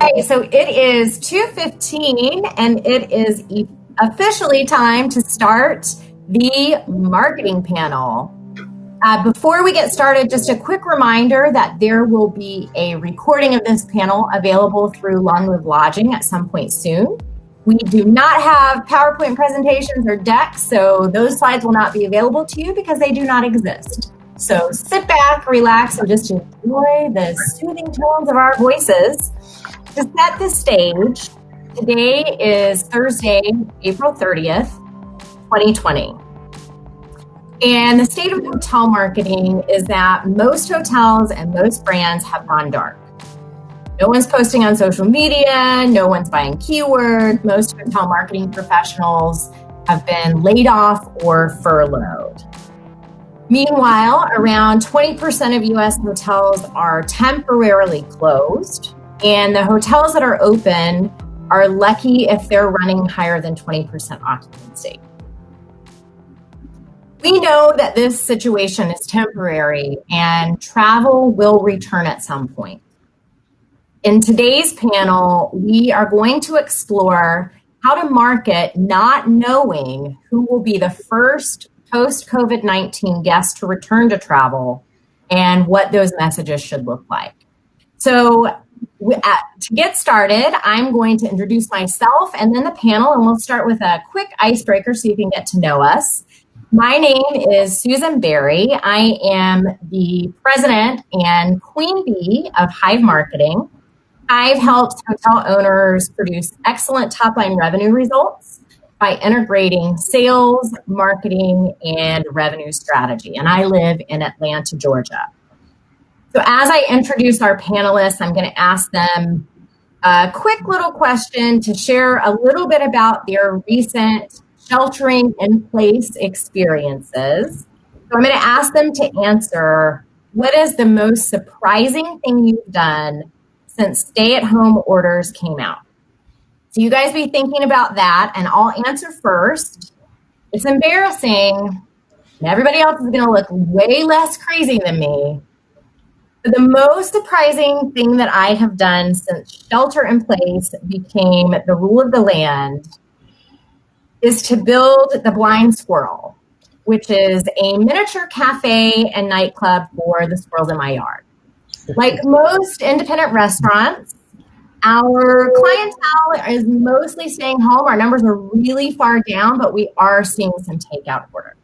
right, so it is 2:15 and it is officially time to start the marketing panel. Before we get started, just a quick reminder that there will be a recording of this panel available through Long Live Lodging at some point soon. We do not have PowerPoint presentations or decks, so those slides will not be available to you because they do not exist. So sit back, relax, and just enjoy the soothing tones of our voices. To set the stage, today is Thursday, April 30th, 2020. And the state of hotel marketing is that most hotels and most brands have gone dark. No one's posting on social media, no one's buying keywords, most hotel marketing professionals have been laid off or furloughed. Meanwhile, around 20% of US hotels are temporarily closed, and the hotels that are open are lucky if they're running higher than 20% occupancy. We know that this situation is temporary and travel will return at some point. In today's panel, we are going to explore how to market not knowing who will be the first post-COVID-19 guest to return to travel and what those messages should look like. So to get started, I'm going to introduce myself and then the panel, and we'll start with a quick icebreaker so you can get to know us. My name is Susan Berry. I am the president and queen bee of Hive Marketing. Hive helps hotel owners produce excellent top-line revenue results by integrating sales, marketing, and revenue strategy. And I live in Atlanta, Georgia. So as I introduce our panelists, I'm going to ask them a quick little question to share a little bit about their recent sheltering in place experiences. So I'm going to ask them to answer, what is the most surprising thing you've done since stay-at-home orders came out? So you guys be thinking about that, and I'll answer first. It's embarrassing, and everybody else is going to look way less crazy than me. But the most surprising thing that I have done since shelter in place became the rule of the land is to build the Blind Squirrel, which is a miniature cafe and nightclub for the squirrels in my yard. Like most independent restaurants, our clientele is mostly staying home. Our numbers are really far down, but we are seeing some takeout orders.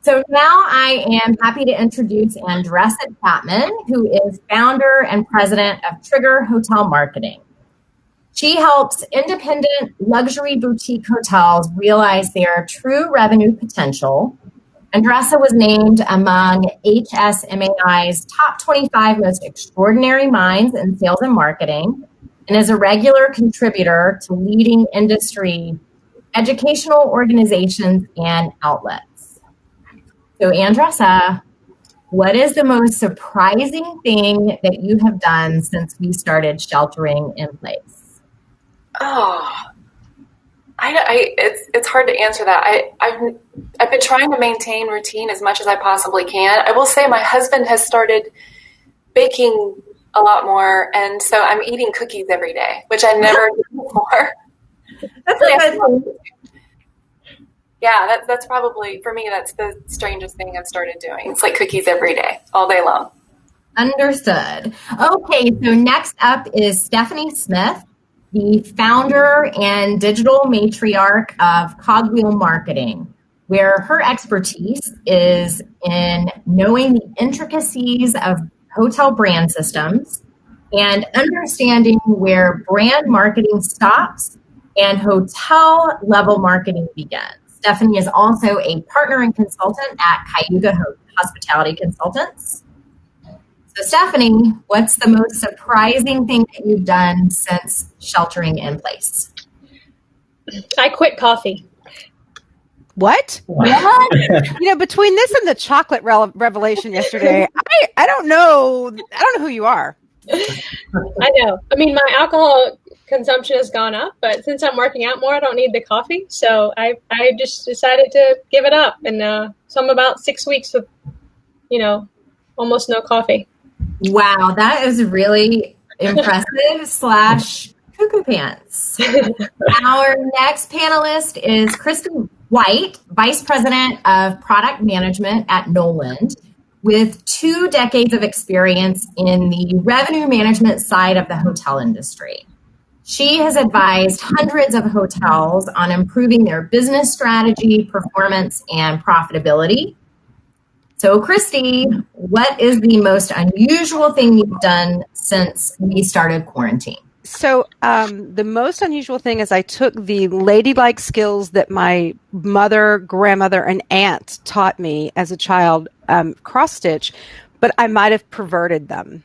So now I am happy to introduce Andressa Chapman, who is founder and president of Trigger Hotel Marketing. She helps independent luxury boutique hotels realize their true revenue potential. Andressa was named among HSMAI's top 25 most extraordinary minds in sales and marketing, and is a regular contributor to leading industry educational organizations and outlets. So Andressa, what is the most surprising thing that you have done since we started sheltering in place? It's hard to answer that. I've been trying to maintain routine as much as I possibly can. I will say my husband has started baking a lot more, and so I'm eating cookies every day, which I never did before. That's a good thing. Yeah, that's probably, for me, that's the strangest thing I've started doing. It's like cookies every day, all day long. Understood. Okay, so next up is Stephanie Smith, the founder and digital matriarch of Cogwheel Marketing, where her expertise is in knowing the intricacies of hotel brand systems and understanding where brand marketing stops and hotel level marketing begins. Stephanie is also a partner and consultant at Cayuga Hospitality Consultants. So Stephanie, what's the most surprising thing that you've done since sheltering in place? I quit coffee. What? Between this and the chocolate revelation yesterday, I don't know who you are. I know. I mean, my alcohol consumption has gone up, but since I'm working out more, I don't need the coffee. So I just decided to give it up. And so I'm about 6 weeks with, almost no coffee. Wow, that is really impressive slash cuckoo pants. Our next panelist is Christy White, Vice President of Product Management at Noland, with 2 decades of experience in the revenue management side of the hotel industry. She has advised hundreds of hotels on improving their business strategy, performance, and profitability. So, Christy, what is the most unusual thing you've done since we started quarantine? So the most unusual thing is I took the ladylike skills that my mother, grandmother, and aunt taught me as a child, cross stitch, but I might have perverted them.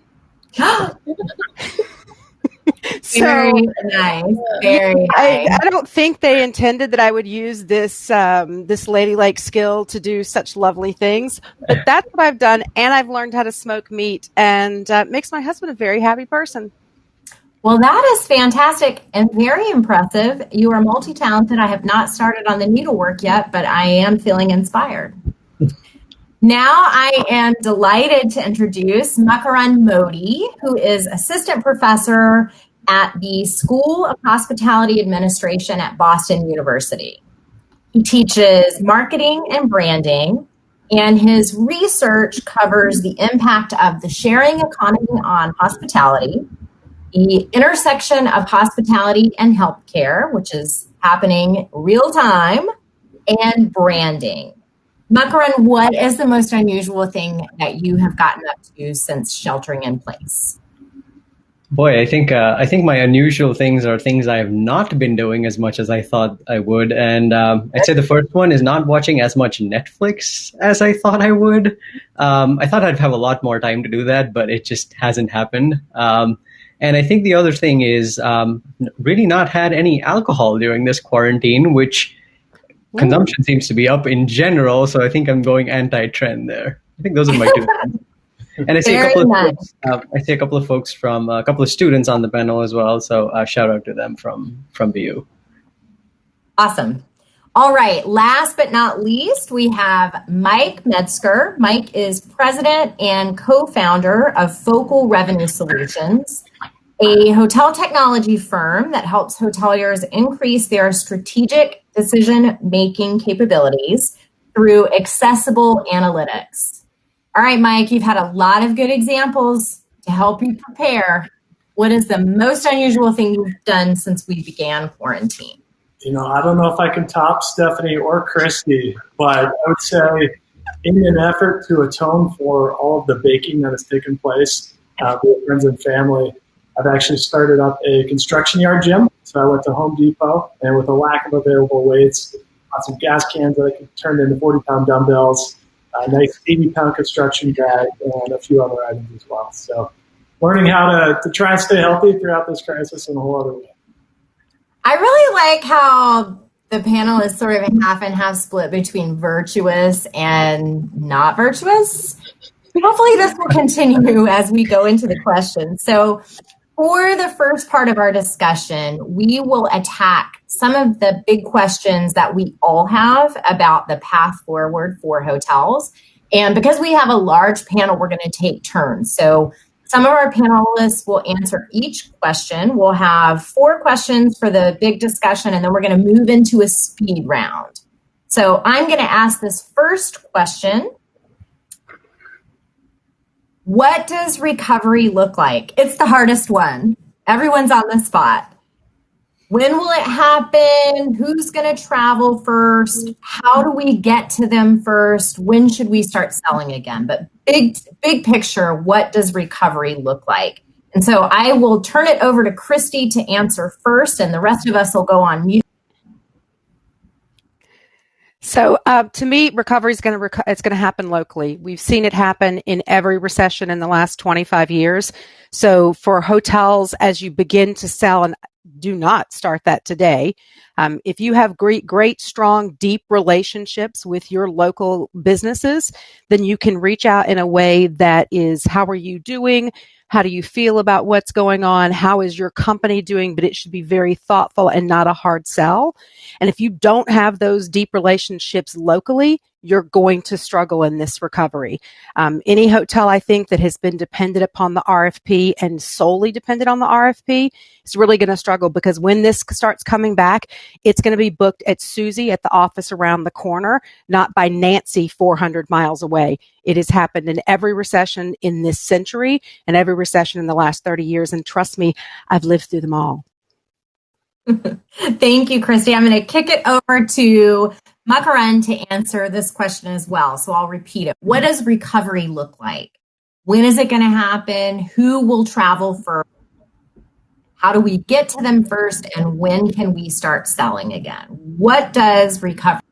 Very nice. Very nice. I don't think they intended that I would use this this ladylike skill to do such lovely things, but that's what I've done, and I've learned how to smoke meat, and makes my husband a very happy person. Well, that is fantastic and very impressive. You are multi-talented. I have not started on the needlework yet, but I am feeling inspired. Now I am delighted to introduce Makaran Modi, who is assistant professor at the School of Hospitality Administration at Boston University. He teaches marketing and branding, and his research covers the impact of the sharing economy on hospitality, the intersection of hospitality and healthcare, which is happening real time, and branding. Makaran, what is the most unusual thing that you have gotten up to since sheltering in place? Boy, I think my unusual things are things I have not been doing as much as I thought I would, and I'd say the first one is not watching as much Netflix as I thought I would. I thought I'd have a lot more time to do that, but it just hasn't happened. And I think the other thing is really not had any alcohol during this quarantine, which consumption seems to be up in general. So I think I'm going anti-trend there. I think those are my 2 things. And I see a couple of folks from a couple of students on the panel as well. So shout out to them from BU. Awesome. All right. Last but not least, we have Mike Metzger. Mike is president and co-founder of Focal Revenue Solutions, a hotel technology firm that helps hoteliers increase their strategic decision-making capabilities through accessible analytics. All right, Mike, you've had a lot of good examples to help you prepare. What is the most unusual thing you've done since we began quarantine? I don't know if I can top Stephanie or Christy, but I would say in an effort to atone for all of the baking that has taken place with friends and family, I've actually started up a construction yard gym. So I went to Home Depot, and with a lack of available weights, bought some gas cans that I could turn into 40-pound dumbbells, a nice 80-pound construction bag, and a few other items as well. So learning how to try and stay healthy throughout this crisis in a whole other way. I really like how the panel is sort of a half and half split between virtuous and not virtuous. Hopefully this will continue as we go into the questions. So for the first part of our discussion, we will attack some of the big questions that we all have about the path forward for hotels. And because we have a large panel, we're going to take turns. So some of our panelists will answer each question. We'll have 4 questions for the big discussion, and then we're going to move into a speed round. So I'm going to ask this first question. What does recovery look like? It's the hardest one. Everyone's on the spot. When will it happen? Who's going to travel first? How do we get to them first? When should we start selling again? But big picture, what does recovery look like? And so I will turn it over to Christy to answer first, and the rest of us will go on mute. So to me, recovery is going to happen locally. We've seen it happen in every recession in the last 25 years. So for hotels, as you begin to sell, and do not start that today, If you have great, strong, deep relationships with your local businesses, then you can reach out in a way that is, how are you doing? How do you feel about what's going on? How is your company doing? But it should be very thoughtful and not a hard sell. And if you don't have those deep relationships locally, you're going to struggle in this recovery. Any hotel, I think, that has been dependent upon the RFP and solely dependent on the RFP is really going to struggle, because when this starts coming back, it's going to be booked at Susie at the office around the corner, not by Nancy 400 miles away. It has happened in every recession in this century and every recession in the last 30 years. And trust me, I've lived through them all. Thank you, Christy. I'm going to kick it over to Makaran to answer this question as well. So I'll repeat it. What does recovery look like? When is it going to happen? Who will travel first? How do we get to them first? And when can we start selling again? What does recovery?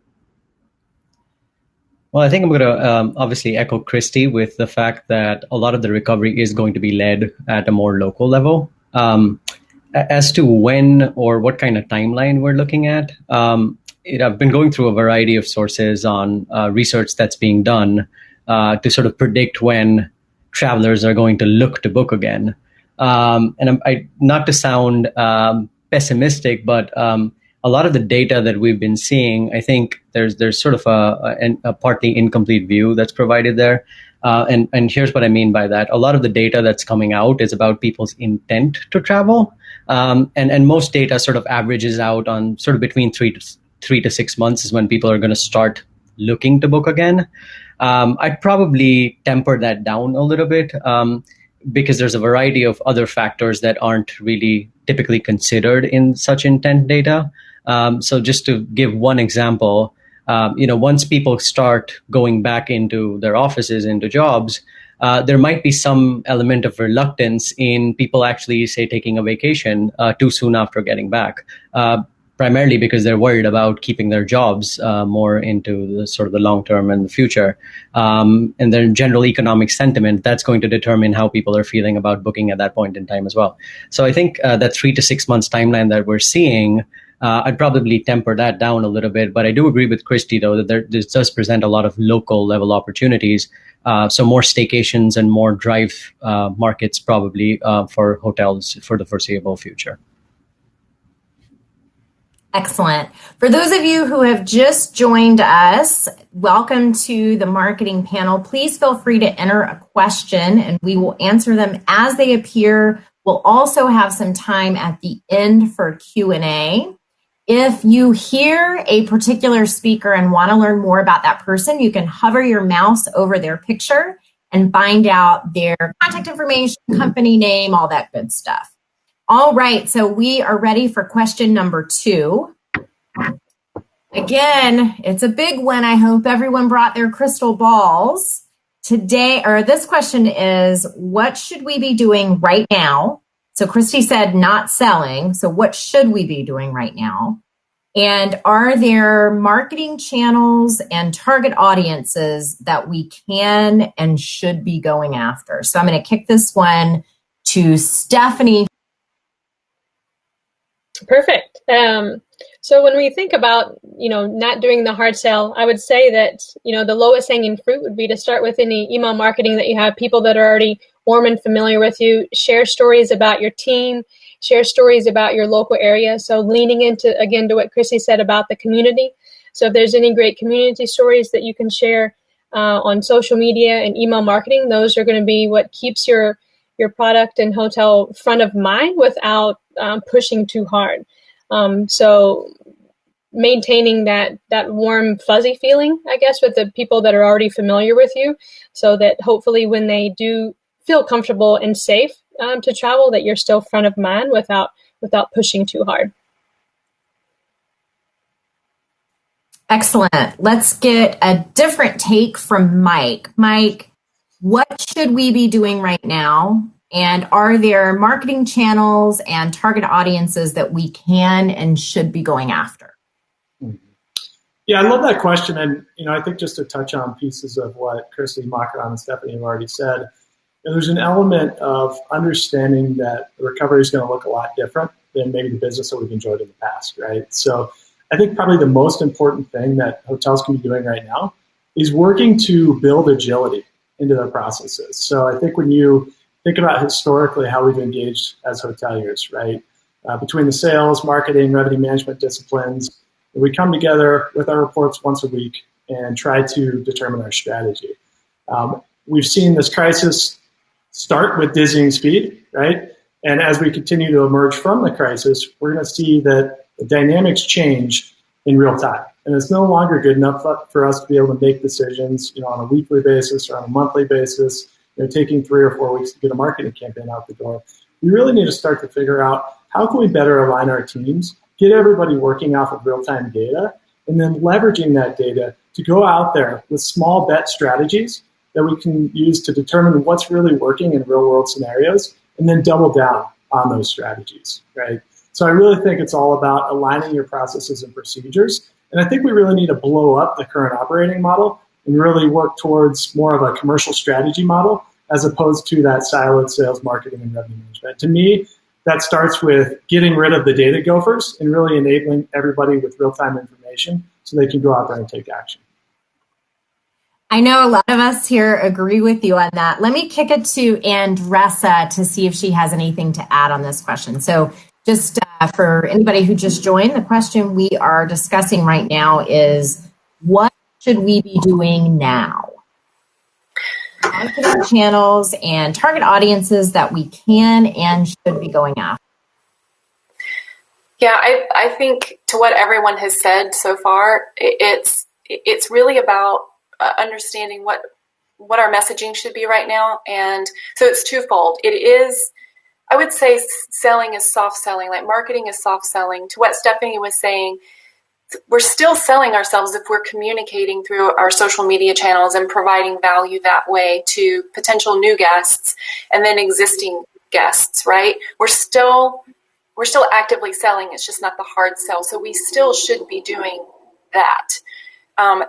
Well, I think I'm going to obviously echo Christy with the fact that a lot of the recovery is going to be led at a more local level. As to when or what kind of timeline we're looking at, I've been going through a variety of sources on research that's being done to sort of predict when travelers are going to look to book again. And I not to sound pessimistic, but a lot of the data that we've been seeing, I think there's sort of a partly incomplete view that's provided there. And here's what I mean by that. A lot of the data that's coming out is about people's intent to travel. And most data sort of averages out on sort of between 3 to 6 months is when people are going to start looking to book again. I'd probably temper that down a little bit because there's a variety of other factors that aren't really typically considered in such intent data. So just to give one example, once people start going back into their offices, into jobs, there might be some element of reluctance in people actually, say, taking a vacation too soon after getting back, primarily because they're worried about keeping their jobs more into the sort of the long term and the future. And then general economic sentiment, that's going to determine how people are feeling about booking at that point in time as well. So I think that 3 to 6 months timeline that we're seeing, I'd probably temper that down a little bit. But I do agree with Christy, though, that this does present a lot of local level opportunities. So more staycations and more drive markets probably for hotels for the foreseeable future. Excellent. For those of you who have just joined us, welcome to the marketing panel. Please feel free to enter a question and we will answer them as they appear. We'll also have some time at the end for Q&A. If you hear a particular speaker and want to learn more about that person, you can hover your mouse over their picture and find out their contact information, company name, all that good stuff. All right, so we are ready for question number 2. Again, it's a big one. I hope everyone brought their crystal balls. This question is, what should we be doing right now? So Christy said not selling. So what should we be doing right now? And are there marketing channels and target audiences that we can and should be going after? So I'm going to kick this one to Stephanie. Perfect. So when we think about, not doing the hard sell, I would say that, the lowest hanging fruit would be to start with any email marketing that you have, people that are already warm and familiar with you, share stories about your team, share stories about your local area. So leaning into, again, to what Chrissy said about the community. So if there's any great community stories that you can share on social media and email marketing, those are going to be what keeps your product and hotel front of mind without pushing too hard. So maintaining that warm, fuzzy feeling, I guess, with the people that are already familiar with you, so that hopefully when they do feel comfortable and safe to travel, that you're still front of mind without pushing too hard. Excellent. Let's get a different take from Mike. Mike, what should we be doing right now? And are there marketing channels and target audiences that we can and should be going after? Yeah, I love that question. And, I think just to touch on pieces of what Christy, Makaran, and Stephanie have already said, there's an element of understanding that the recovery is going to look a lot different than maybe the business that we've enjoyed in the past, right? So I think probably the most important thing that hotels can be doing right now is working to build agility into their processes. So I think when you think about historically how we've engaged as hoteliers, right? Between the sales, marketing, revenue management disciplines, we come together with our reports once a week and try to determine our strategy. We've seen this crisis start with dizzying speed, right? And as we continue to emerge from the crisis, we're going to see that the dynamics change in real time. And it's no longer good enough for us to be able to make decisions, on a weekly basis or on a monthly basis, taking 3 or 4 weeks to get a marketing campaign out the door. We really need to start to figure out how can we better align our teams, get everybody working off of real-time data, and then leveraging that data to go out there with small bet strategies that we can use to determine what's really working in real-world scenarios, and then double down on those strategies, right? So I really think it's all about aligning your processes and procedures. And I think we really need to blow up the current operating model and really work towards more of a commercial strategy model as opposed to that siloed sales, marketing, and revenue management. To me, that starts with getting rid of the data gophers and really enabling everybody with real-time information so they can go out there and take action. I know a lot of us here agree with you on that. Let me kick it to Andressa to see if she has anything to add on this question. So just for anybody who just joined, the question we are discussing right now is, what should we be doing now? Marketing channels and target audiences that we can and should be going after. Yeah, I think to what everyone has said so far, it's really about understanding what our messaging should be right now. And so it's twofold. It is, I would say, selling is soft selling, like marketing is soft selling. To what Stephanie was saying, we're still selling ourselves if we're communicating through our social media channels and providing value that way to potential new guests and then existing guests, right? We're still actively selling. It's just not the hard sell. So we still should be doing that.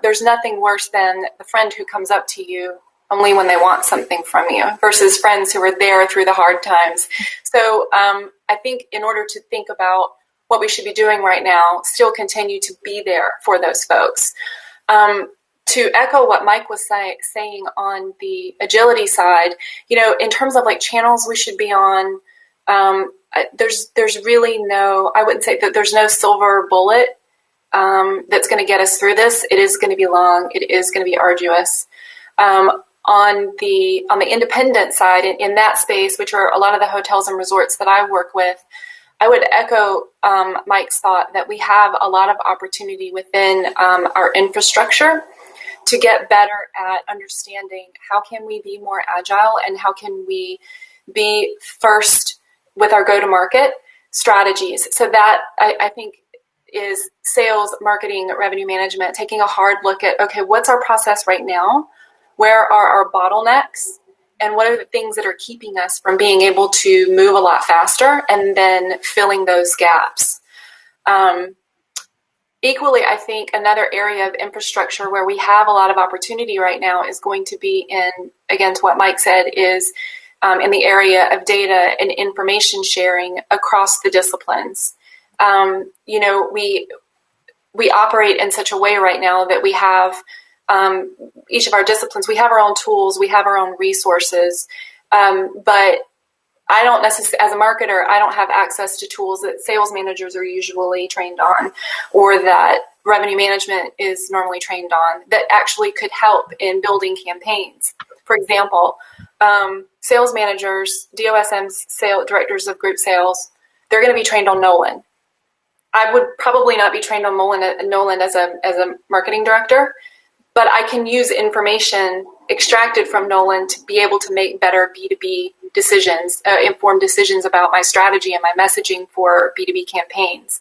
There's nothing worse than the friend who comes up to you only when they want something from you versus friends who are there through the hard times. So I think in order to think about what we should be doing right now, still continue to be there for those folks. To echo what Mike was saying on the agility side, in terms of like channels we should be on, there's really no, I wouldn't say that there's no silver bullet that's going to get us through this. It is going to be long. It is going to be arduous. On the independent side, in that space, which are a lot of the hotels and resorts that I work with, I would echo Mike's thought that we have a lot of opportunity within our infrastructure to get better at understanding how can we be more agile and how can we be first with our go-to-market strategies. So that, I think, is sales, marketing, revenue management, taking a hard look at, okay, what's our process right now? Where are our bottlenecks? And what are the things that are keeping us from being able to move a lot faster and then filling those gaps? Equally, I think another area of infrastructure where we have a lot of opportunity right now is going to be in, again, to what Mike said, is in the area of data and information sharing across the disciplines. We operate in such a way right now that we have each of our disciplines, we have our own tools, we have our own resources, but I don't necessarily, as a marketer, I don't have access to tools that sales managers are usually trained on or that revenue management is normally trained on that actually could help in building campaigns. For example, sales managers, DOSMs, directors of group sales, they're going to be trained on Nolan. I would probably not be trained on Nolan as a marketing director, but I can use information extracted from Nolan to be able to make better B2B decisions, informed decisions about my strategy and my messaging for B2B campaigns.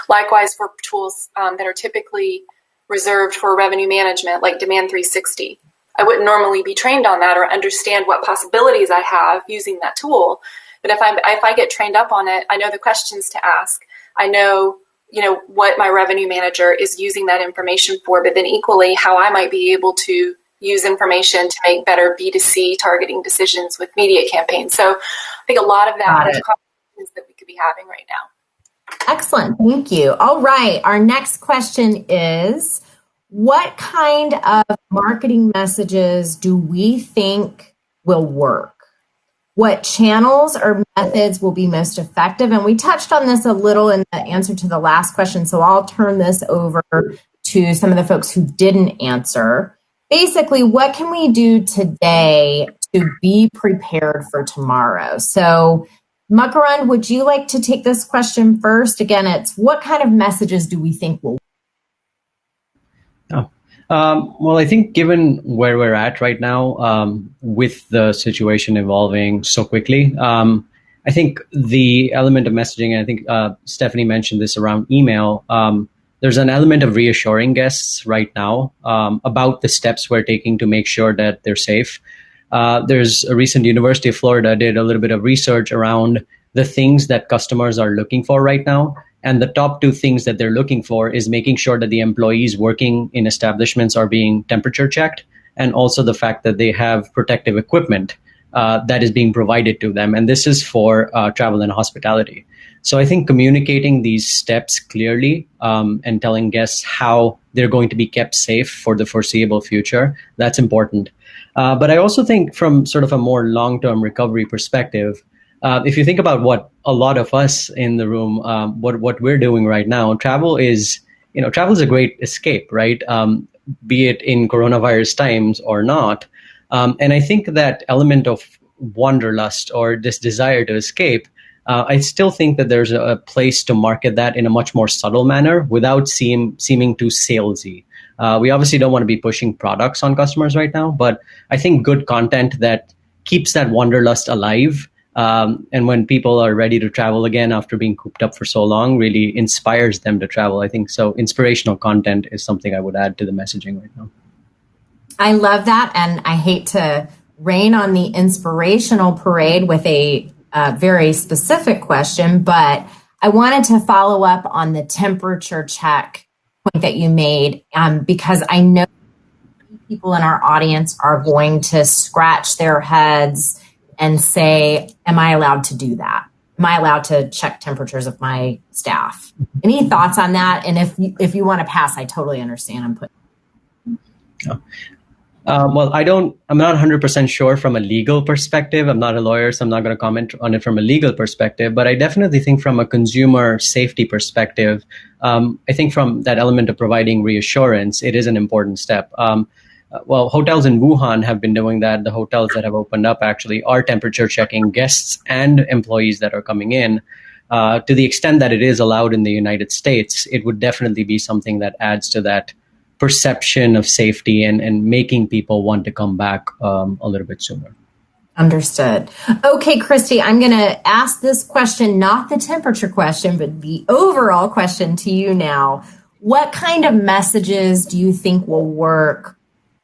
Likewise, for tools that are typically reserved for revenue management, like Demand 360. I wouldn't normally be trained on that or understand what possibilities I have using that tool. But if I get trained up on it, I know the questions to ask. I know what my revenue manager is using that information for, but then equally how I might be able to use information to make better B2C targeting decisions with media campaigns. So I think a lot of that is conversations that we could be having right now. Excellent. Thank you. All right. Our next question is, what kind of marketing messages do we think will work? What channels or methods will be most effective? And we touched on this a little in the answer to the last question, so I'll turn this over to some of the folks who didn't answer. Basically, what can we do today to be prepared for tomorrow? So, Makarand, would you like to take this question first? Again, it's what kind of messages do we think will? Well, I think given where we're at right now, with the situation evolving so quickly, I think the element of messaging, and I think Stephanie mentioned this around email, there's an element of reassuring guests right now about the steps we're taking to make sure that they're safe. There's a recent University of Florida did a little bit of research around the things that customers are looking for right now. And the top two things that they're looking for is making sure that the employees working in establishments are being temperature checked, and also the fact that they have protective equipment that is being provided to them. And this is for travel and hospitality. So I think communicating these steps clearly and telling guests how they're going to be kept safe for the foreseeable future, that's important. But I also think from sort of a more long-term recovery perspective, if you think about what a lot of us in the room, what we're doing right now, travel is a great escape, right? Be it in coronavirus times or not. And I think that element of wanderlust or this desire to escape, I still think that there's a place to market that in a much more subtle manner without seeming too salesy. We obviously don't want to be pushing products on customers right now, but I think good content that keeps that wanderlust alive, and when people are ready to travel again after being cooped up for so long, really inspires them to travel. I think so. Inspirational content is something I would add to the messaging right now. I love that, and I hate to rain on the inspirational parade with a very specific question, but I wanted to follow up on the temperature check point that you made, because I know people in our audience are going to scratch their heads and say, am I allowed to do that? Am I allowed to check temperatures of my staff? Any thoughts on that? And if you want to pass, I totally understand. I'm putting. Well, I'm not 100% sure from a legal perspective. I'm not a lawyer, so I'm not going to comment on it from a legal perspective, but I definitely think from a consumer safety perspective, I think from that element of providing reassurance, it is an important step. Well, hotels in Wuhan have been doing that. The hotels that have opened up actually are temperature checking guests and employees that are coming in. To the extent that it is allowed in the United States, it would definitely be something that adds to that perception of safety and making people want to come back a little bit sooner. Understood. Okay, Christy, I'm going to ask this question, not the temperature question, but the overall question to you now. What kind of messages do you think will work?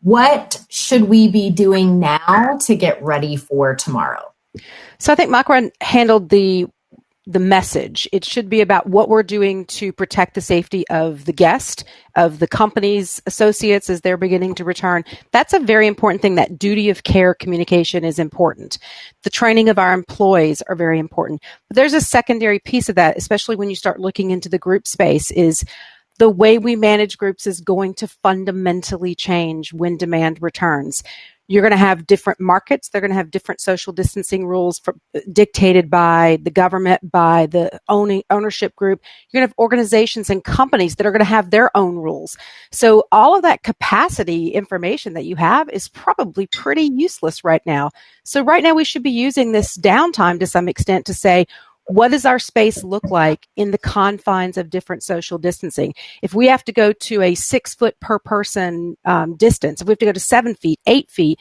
What should we be doing now to get ready for tomorrow? So I think Makarand handled the message. It should be about what we're doing to protect the safety of the guest, of the company's associates as they're beginning to return. That's a very important thing. That duty of care communication is important. The training of our employees are very important. But there's a secondary piece of that, especially when you start looking into the group space, is the way we manage groups is going to fundamentally change when demand returns. You're going to have different markets. They're going to have different social distancing rules dictated by the government, by the ownership group. You're going to have organizations and companies that are going to have their own rules. So all of that capacity information that you have is probably pretty useless right now. So right now we should be using this downtime to some extent to say, what does our space look like in the confines of different social distancing? If we have to go to a 6 foot per person distance, if we have to go to 7 feet, 8 feet,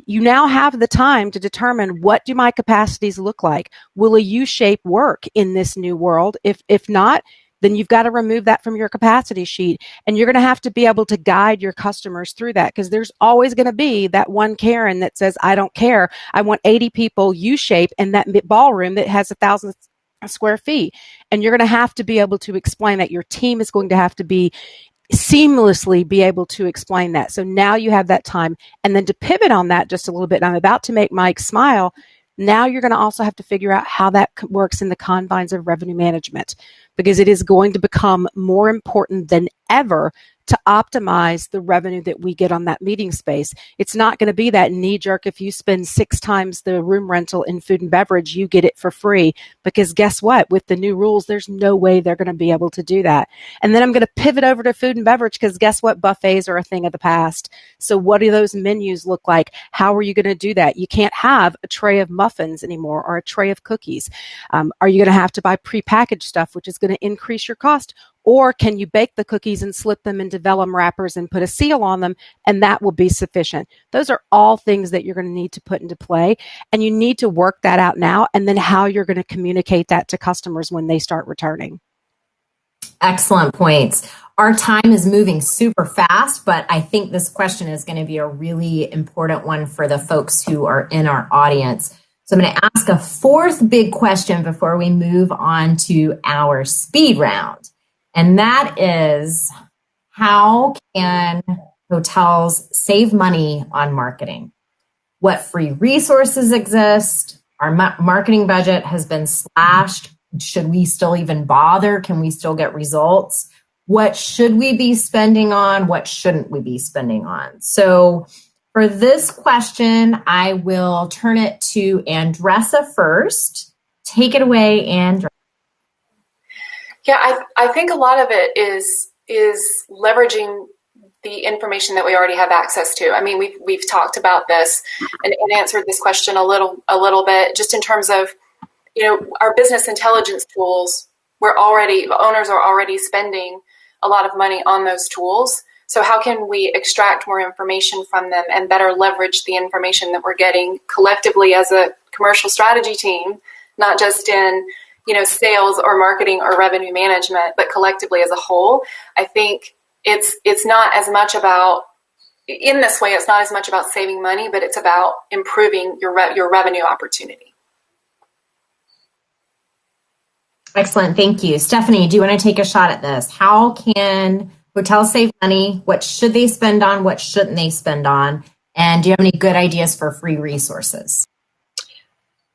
you now have the time to determine, what do my capacities look like? Will a U shape work in this new world? If not, then you've got to remove that from your capacity sheet. And you're going to have to be able to guide your customers through that, because there's always going to be that one Karen that says, I don't care. I want 80 people U-shape in that ballroom that has 1,000 square feet. And you're going to have to be able to explain that. Your team is going to have to be seamlessly be able to explain that. So now you have that time. And then to pivot on that just a little bit, and I'm about to make Mike smile, Now you're going to also have to figure out how that works in the confines of revenue management, because it is going to become more important than ever to optimize the revenue that we get on that meeting space. It's not going to be that knee jerk, if you spend 6 times the room rental in food and beverage, you get it for free. Because guess what? With the new rules, there's no way they're going to be able to do that. And then I'm going to pivot over to food and beverage, because guess what? Buffets are a thing of the past. So what do those menus look like? How are you going to do that? You can't have a tray of muffins anymore or a tray of cookies. Are you going to have to buy prepackaged stuff, which is going to increase your cost? Or can you bake the cookies and slip them into vellum wrappers and put a seal on them, and that will be sufficient? Those are all things that you're going to need to put into play, and you need to work that out now, and then how you're going to communicate that to customers when they start returning. Excellent points. Our time is moving super fast, but I think this question is going to be a really important one for the folks who are in our audience. So I'm going to ask a fourth big question before we move on to our speed round. And that is, how can hotels save money on marketing? What free resources exist? Our marketing budget has been slashed. Should we still even bother? Can we still get results? What should we be spending on? What shouldn't we be spending on? So for this question, I will turn it to Andressa first. Take it away, Andressa. Yeah, I think a lot of it is leveraging the information that we already have access to. I mean, we've talked about this and answered this question a little bit, just in terms of, our business intelligence tools. Owners are already spending a lot of money on those tools. So how can we extract more information from them and better leverage the information that we're getting collectively as a commercial strategy team, not just in sales or marketing or revenue management, but collectively as a whole? I think it's not as much about, in this way, it's not as much about saving money, but it's about improving your revenue opportunity. Excellent. Thank you. Stephanie, do you want to take a shot at this? How can hotels save money? What should they spend on? What shouldn't they spend on? And do you have any good ideas for free resources?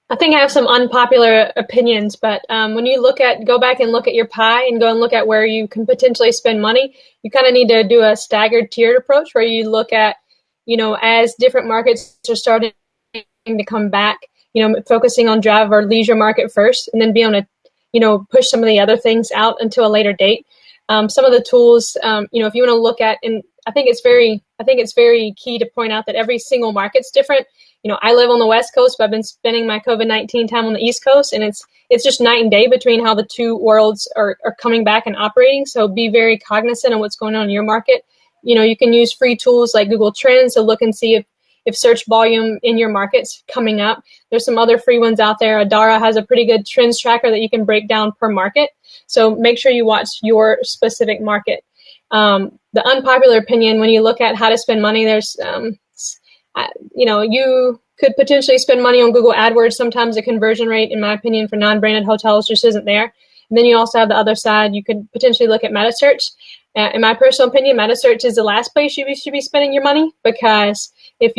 I think I have some unpopular opinions, but when you go back and look at your pie and go and look at where you can potentially spend money, you kind of need to do a staggered tiered approach where you look at, as different markets are starting to come back, focusing on drive or leisure market first, and then be able to, push some of the other things out until a later date. Some of the tools, if you want to look at, and I think it's very key to point out that every single market's different. I live on the West Coast, but I've been spending my COVID-19 time on the East Coast, and it's just night and day between how the two worlds are coming back and operating. So be very cognizant of what's going on in your market. You can use free tools like Google Trends to look and see if search volume in your market's coming up. There's some other free ones out there. Adara has a pretty good trends tracker that you can break down per market. So make sure you watch your specific market. The unpopular opinion, when you look at how to spend money, there's you could potentially spend money on Google AdWords. Sometimes the conversion rate, in my opinion, for non-branded hotels just isn't there. And then you also have the other side. You could potentially look at meta search. In my personal opinion, meta search is the last place you should be spending your money, because if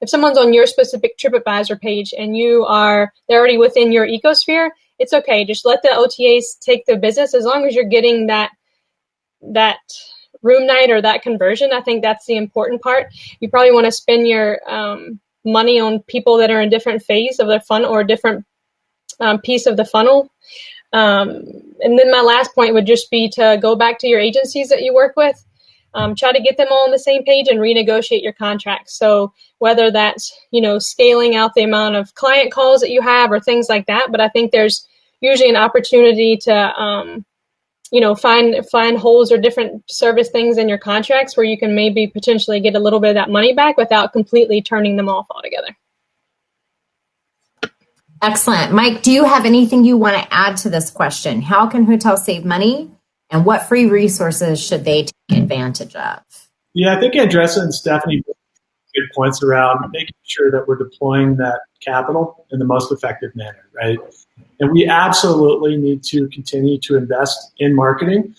someone's on your specific TripAdvisor page and they're already within your ecosphere, it's okay. Just let the OTAs take the business as long as you're getting that room night or that conversion. I think that's the important part. You probably want to spend your money on people that are in different phase of their funnel or a different piece of the funnel. And then my last point would just be to go back to your agencies that you work with. Try to get them all on the same page and renegotiate your contracts. So whether that's, scaling out the amount of client calls that you have or things like that. But I think there's usually an opportunity to, find holes or different service things in your contracts where you can maybe potentially get a little bit of that money back without completely turning them off altogether. Excellent. Mike, do you have anything you want to add to this question? How can hotels save money, and what free resources should they take advantage of? Yeah, I think Andressa and Stephanie made good points around making sure that we're deploying that capital in the most effective manner, right? And we absolutely need to continue to invest in marketing.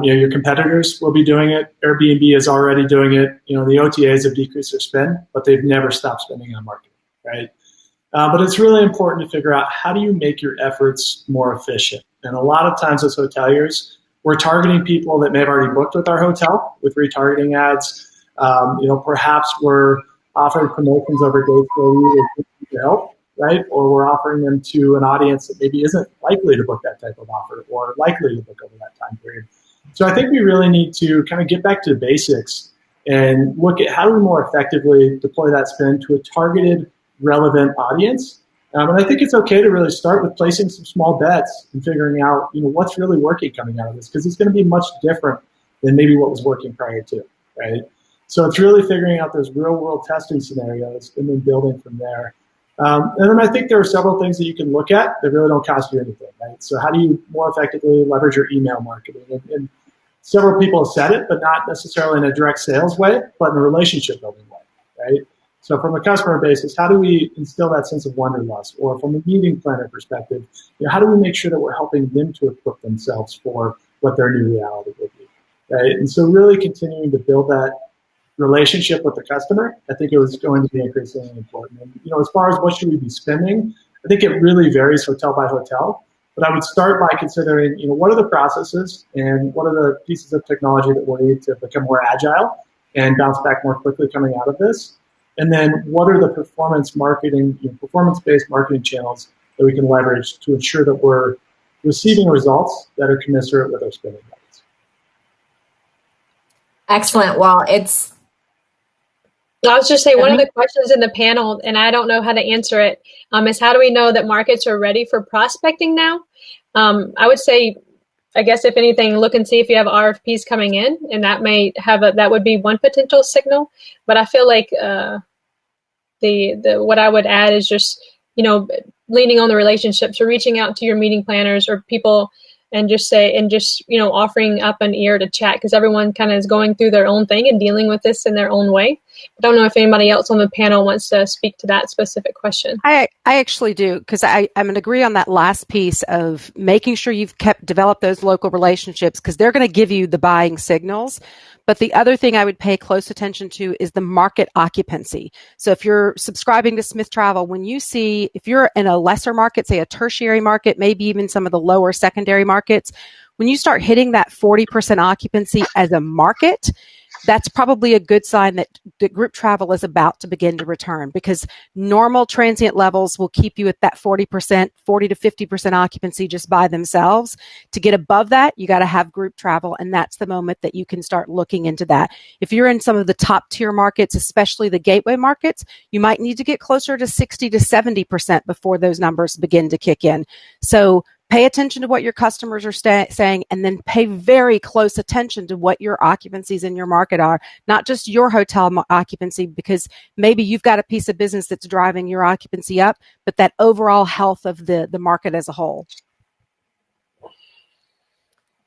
Your competitors will be doing it. Airbnb is already doing it. The OTAs have decreased their spend, but they've never stopped spending on marketing, right? But it's really important to figure out how do you make your efforts more efficient. And a lot of times as hoteliers, we're targeting people that may have already booked with our hotel with retargeting ads. Perhaps we're offering promotions over dates where we would need help, right? Or we're offering them to an audience that maybe isn't likely to book that type of offer or likely to book over that time period. So I think we really need to kind of get back to the basics and look at how do we more effectively deploy that spend to a targeted, relevant audience. And I think it's okay to really start with placing some small bets and figuring out, what's really working coming out of this, because it's going to be much different than maybe what was working prior to, right? So it's really figuring out those real-world testing scenarios and then building from there. And then I think there are several things that you can look at that really don't cost you anything, right? So how do you more effectively leverage your email marketing? And several people have said it, but not necessarily in a direct sales way, but in a relationship building way, right? So from a customer basis, how do we instill that sense of wanderlust? Or from a meeting planner perspective, how do we make sure that we're helping them to equip themselves for what their new reality would be, right? And so really continuing to build that relationship with the customer, I think it was going to be increasingly important. And, as far as what should we be spending, I think it really varies hotel by hotel. But I would start by considering, what are the processes and what are the pieces of technology that we'll need to become more agile and bounce back more quickly coming out of this? And then what are the performance-based marketing channels that we can leverage to ensure that we're receiving results that are commensurate with our spending levels? Excellent. Well, I was just saying, one of the questions in the panel, and I don't know how to answer it, is how do we know that markets are ready for prospecting now? I would say, I guess if anything, look and see if you have RFPs coming in, and that may have that would be one potential signal. But I feel like the what I would add is just leaning on the relationships or reaching out to your meeting planners or people and just offering up an ear to chat, because everyone kind of is going through their own thing and dealing with this in their own way. I don't know if anybody else on the panel wants to speak to that specific question. I actually do, because I'm going to agree on that last piece of making sure you've developed those local relationships, because they're going to give you the buying signals. But the other thing I would pay close attention to is the market occupancy. So if you're subscribing to Smith Travel, if you're in a lesser market, say a tertiary market, maybe even some of the lower secondary markets, when you start hitting that 40% occupancy as a market, that's probably a good sign that group travel is about to begin to return, because normal transient levels will keep you at that 40 to 50% occupancy just by themselves. To get above that, you got to have group travel, and that's the moment that you can start looking into that. If you're in some of the top tier markets, especially the gateway markets, you might need to get closer to 60 to 70% before those numbers begin to kick in. So pay attention to what your customers are saying, and then pay very close attention to what your occupancies in your market are, not just your hotel occupancy, because maybe you've got a piece of business that's driving your occupancy up, but that overall health of the market as a whole.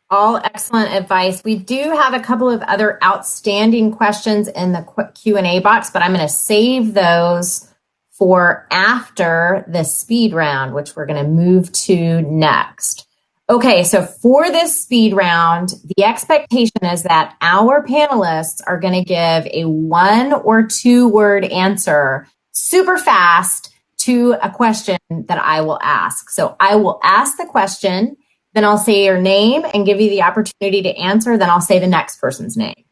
All excellent advice. We do have a couple of other outstanding questions in the Q&A box, but I'm going to save those for after the speed round, which we're going to move to next. Okay, so for this speed round, the expectation is that our panelists are going to give a 1 or 2 word answer super fast to a question that I will ask. So I will ask the question, then I'll say your name and give you the opportunity to answer, then I'll say the next person's name.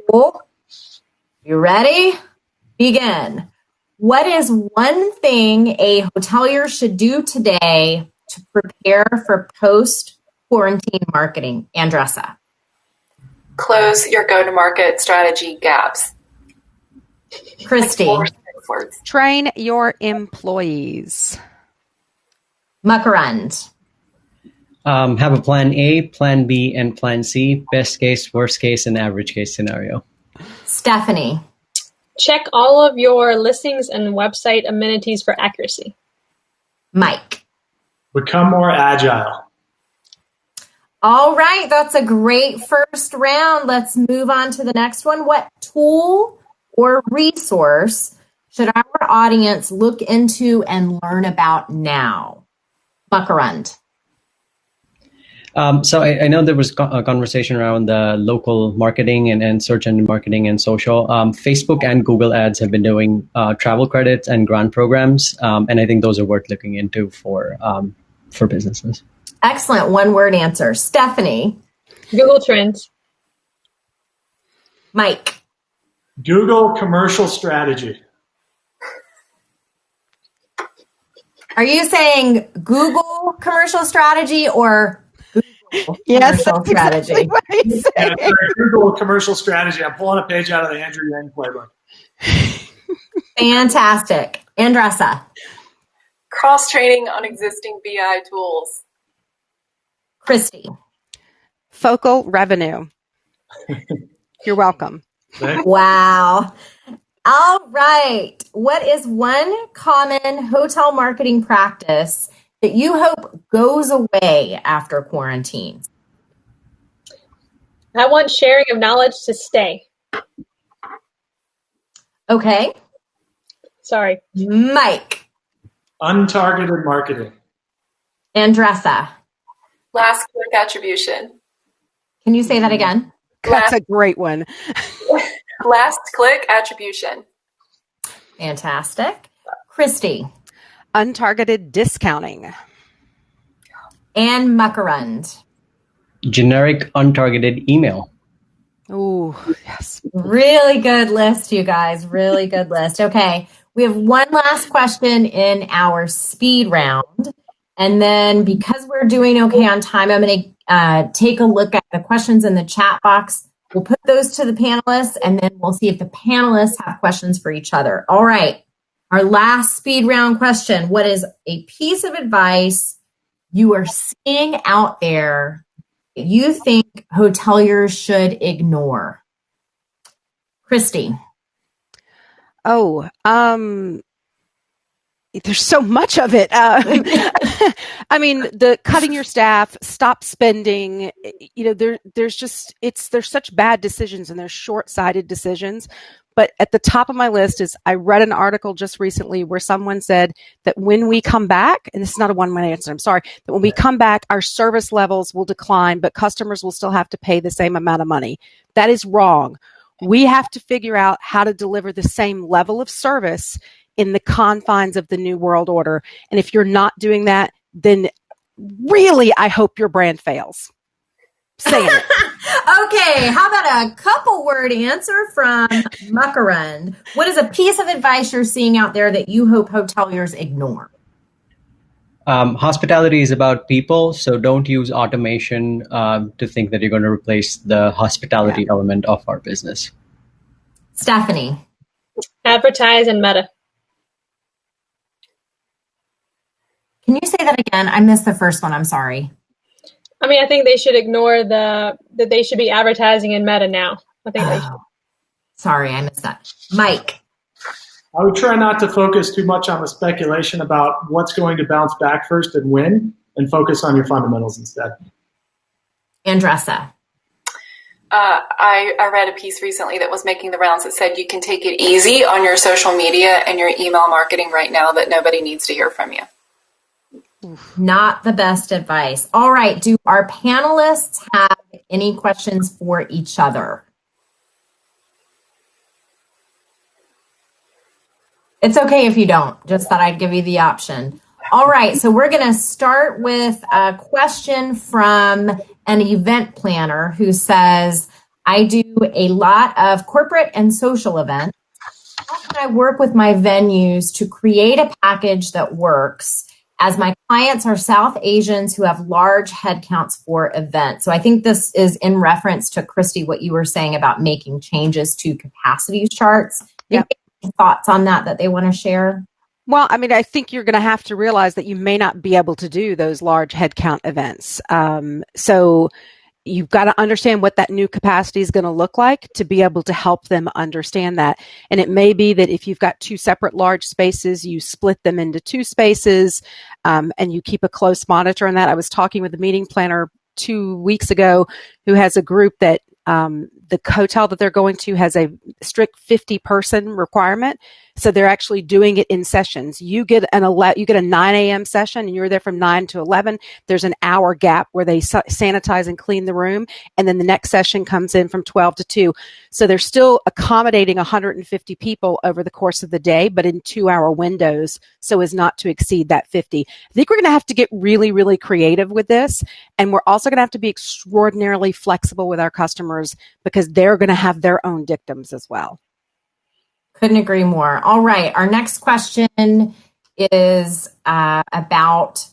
Cool? You ready? Begin. What is one thing a hotelier should do today to prepare for post-quarantine marketing? Andressa. Close your go-to-market strategy gaps. Christy. Train your employees. Makarand. Have a plan A, plan B, and plan C. Best case, worst case, and average case scenario. Stephanie. Check all of your listings and website amenities for accuracy. Mike. Become more agile. All right, that's a great first round. Let's move on to the next one. What tool or resource should our audience look into and learn about now? Makarand. So I know there was a conversation around the local marketing and search engine marketing and social. Facebook and Google Ads have been doing travel credits and grant programs, and I think those are worth looking into for businesses. Excellent one-word answer. Stephanie. Google Trends. Mike. Google commercial strategy. Are you saying Google commercial strategy or Google Yes, commercial that's exactly strategy? what he's Yeah, saying. Google commercial strategy. I'm pulling a page out of the Andrew Yang playbook. Fantastic. Andressa. Cross-training on existing BI tools. Christy. Focal revenue. You're welcome. Wow. All right. What is one common hotel marketing practice that you hope goes away after quarantine? I want sharing of knowledge to stay. Okay. Sorry. Mike. Untargeted marketing. Andressa. Last click attribution. Can you say that again? That's a great one. Last click attribution. Fantastic. Christy. Untargeted discounting. And Muckarund. Generic untargeted email. Oh, yes. Really good list, you guys. Really good list. Okay. We have one last question in our speed round. And then because we're doing okay on time, I'm going to take a look at the questions in the chat box. We'll put those to the panelists, and then we'll see if the panelists have questions for each other. All right. Our last speed round question. What is a piece of advice you are seeing out there that you think hoteliers should ignore? Christy. Oh, there's so much of it. I mean, the cutting your staff, stop spending, there's such bad decisions and there's short-sighted decisions. But at the top of my list is I read an article just recently where someone said that when we come back, and this is not a one-minute answer, I'm sorry, that when we come back, our service levels will decline, but customers will still have to pay the same amount of money. That is wrong. We have to figure out how to deliver the same level of service in the confines of the new world order. And if you're not doing that, then really, I hope your brand fails. Saying it. Okay, how about a couple word answer from Muckarund? What is a piece of advice you're seeing out there that you hope hoteliers ignore? Hospitality is about people, so don't use automation to think that you're going to replace the hospitality element of our business. Stephanie. Advertise and Meta. Can you say that again? I missed the first one. I'm sorry. I mean, I think they should ignore that they should be advertising in Meta now. I think they should. Sorry, I missed that. Mike. I would try not to focus too much on the speculation about what's going to bounce back first and when, and focus on your fundamentals instead. Andressa. I read a piece recently that was making the rounds that said you can take it easy on your social media and your email marketing right now, that nobody needs to hear from you. Not the best advice. All right. Do our panelists have any questions for each other? It's okay if you don't. Just thought I'd give you the option. All right. So we're going to start with a question from an event planner who says, I do a lot of corporate and social events. How can I work with my venues to create a package that works, as my clients are South Asians who have large headcounts for events? So I think this is in reference to, Christy, what you were saying about making changes to capacity charts. Yep. Any thoughts on that they want to share? Well, I mean, I think you're going to have to realize that you may not be able to do those large headcount events. So you've got to understand what that new capacity is going to look like to be able to help them understand that. And it may be that if you've got two separate large spaces, you split them into two spaces, and you keep a close monitor on that. I was talking with a meeting planner 2 weeks ago who has a group that the hotel that they're going to has a strict 50-person requirement. So they're actually doing it in sessions. You get a 9 a.m. session and you're there from 9 to 11. There's an hour gap where they sanitize and clean the room. And then the next session comes in from 12 to 2. So they're still accommodating 150 people over the course of the day, but in 2-hour windows so as not to exceed that 50. I think we're going to have to get really, really creative with this. And we're also going to have to be extraordinarily flexible with our customers because they're going to have their own dictums as well. Couldn't agree more. All right. Our next question is about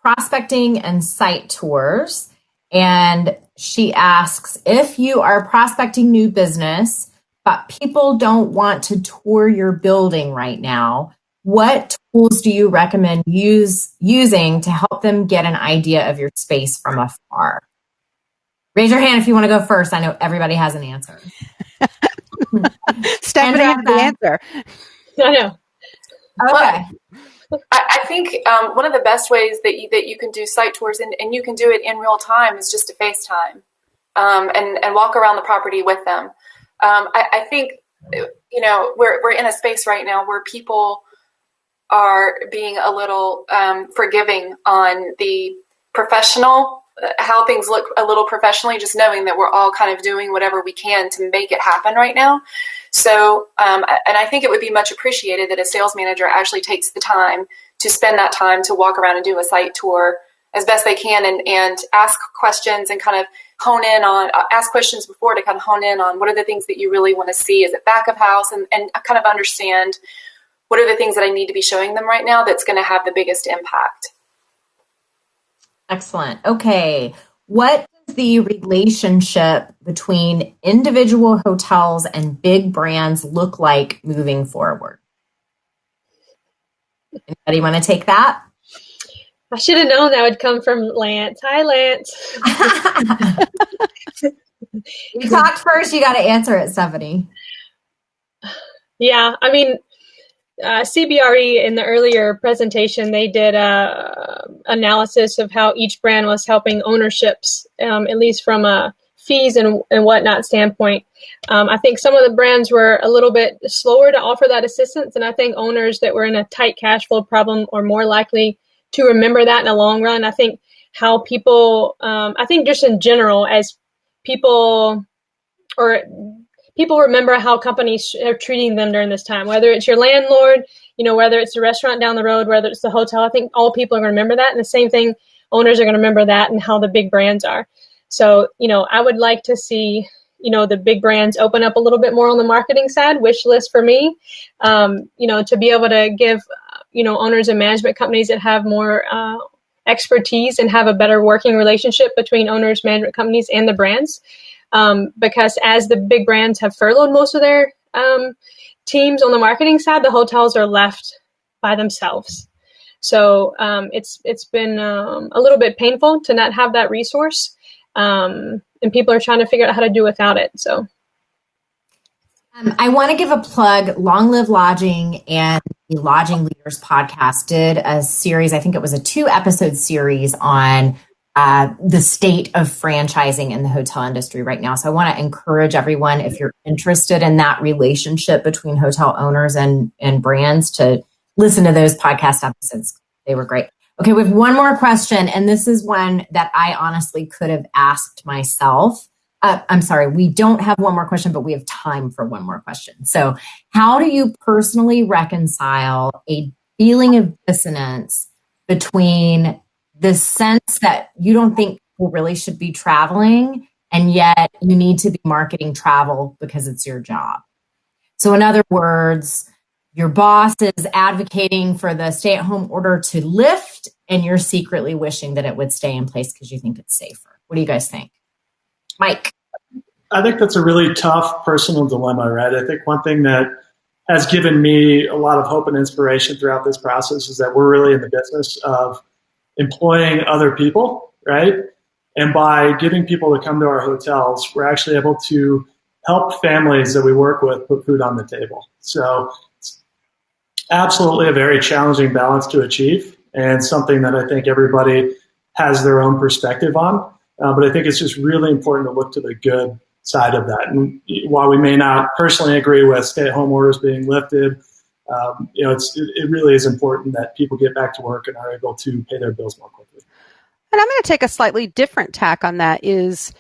prospecting and site tours. And she asks, if you are prospecting new business, but people don't want to tour your building right now, what tools do you recommend using to help them get an idea of your space from afar? Raise your hand if you want to go first. I know everybody has an answer. Stephanie has the answer. I know. Okay. I think one of the best ways that you can do site tours, and you can do it in real time, is just to FaceTime and walk around the property with them. I think, we're in a space right now where people are being a little forgiving on the professional, how things look a little professionally, just knowing that we're all kind of doing whatever we can to make it happen right now. So, and I think it would be much appreciated that a sales manager actually takes the time to spend that time to walk around and do a site tour as best they can and ask questions and kind of ask questions before to kind of hone in on what are the things that you really want to see. Is it back of house? And kind of understand what are the things that I need to be showing them right now that's going to have the biggest impact. Excellent. Okay. What does the relationship between individual hotels and big brands look like moving forward? Anybody want to take that? I should have known that would come from Lance. Hi, Lance. You talked first. You got to answer it, Stephanie. Yeah, I mean, CBRE in the earlier presentation, they did analysis of how each brand was helping ownerships, at least from a fees and whatnot standpoint. I think some of the brands were a little bit slower to offer that assistance, and I think owners that were in a tight cash flow problem are more likely to remember that in the long run. I think how people, I think just in general, as people remember how companies are treating them during this time, whether it's your landlord, whether it's the restaurant down the road, whether it's the hotel. I think all people are going to remember that. And the same thing, owners are going to remember that and how the big brands are. So, I would like to see, the big brands open up a little bit more on the marketing side, wish list for me, to be able to give, owners and management companies that have more expertise and have a better working relationship between owners, management companies, and the brands. Because as the big brands have furloughed most of their teams on the marketing side, the hotels are left by themselves. So it's been a little bit painful to not have that resource, and people are trying to figure out how to do without it. So I want to give a plug. Long Live Lodging and the Lodging Leaders podcast did a series. I think it was a 2-episode series on the state of franchising in the hotel industry right now. So I want to encourage everyone, if you're interested in that relationship between hotel owners and brands, to listen to those podcast episodes. They were great. Okay, we have one more question, and this is one that I honestly could have asked myself. I'm sorry, we don't have one more question, but we have time for one more question. So how do you personally reconcile a feeling of dissonance between the sense that you don't think people really should be traveling, and yet you need to be marketing travel because it's your job? So in other words, your boss is advocating for the stay-at-home order to lift, and you're secretly wishing that it would stay in place because you think it's safer. What do you guys think? Mike? I think that's a really tough personal dilemma, right? I think one thing that has given me a lot of hope and inspiration throughout this process is that we're really in the business of employing other people, right? And by getting people to come to our hotels, we're actually able to help families that we work with put food on the table. So it's absolutely a very challenging balance to achieve, and something that I think everybody has their own perspective on. But I think it's just really important to look to the good side of that. And while we may not personally agree with stay-at-home orders being lifted, it really is important that people get back to work and are able to pay their bills more quickly. And I'm going to take a slightly different tack on that is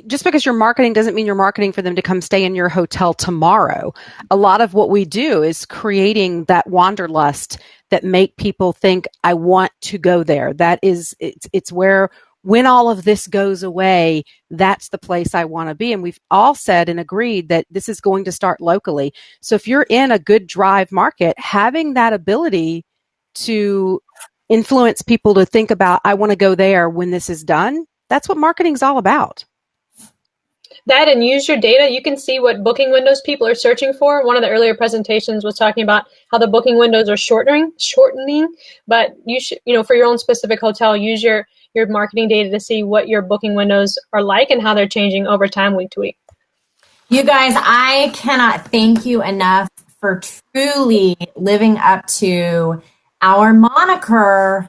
just because you're marketing doesn't mean you're marketing for them to come stay in your hotel tomorrow. A lot of what we do is creating that wanderlust that make people think, I want to go there. That is, it's where when all of this goes away, that's the place I want to be. And we've all said and agreed that this is going to start locally. So if you're in a good drive market, having that ability to influence people to think about, I want to go there when this is done, that's what marketing is all about. That and use your data. You can see what booking windows people are searching for. One of the earlier presentations was talking about how the booking windows are shortening, but you should, for your own specific hotel, use your marketing data to see what your booking windows are like and how they're changing over time, week to week. You guys, I cannot thank you enough for truly living up to our moniker,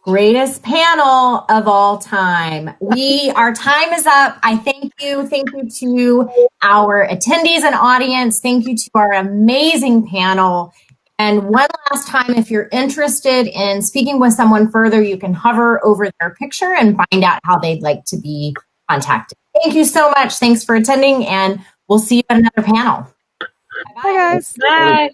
greatest panel of all time. Our time is up. I thank you. Thank you to our attendees and audience. Thank you to our amazing panel. And one last time, if you're interested in speaking with someone further, you can hover over their picture and find out how they'd like to be contacted. Thank you so much. Thanks for attending, and we'll see you at another panel. Bye, guys. Bye.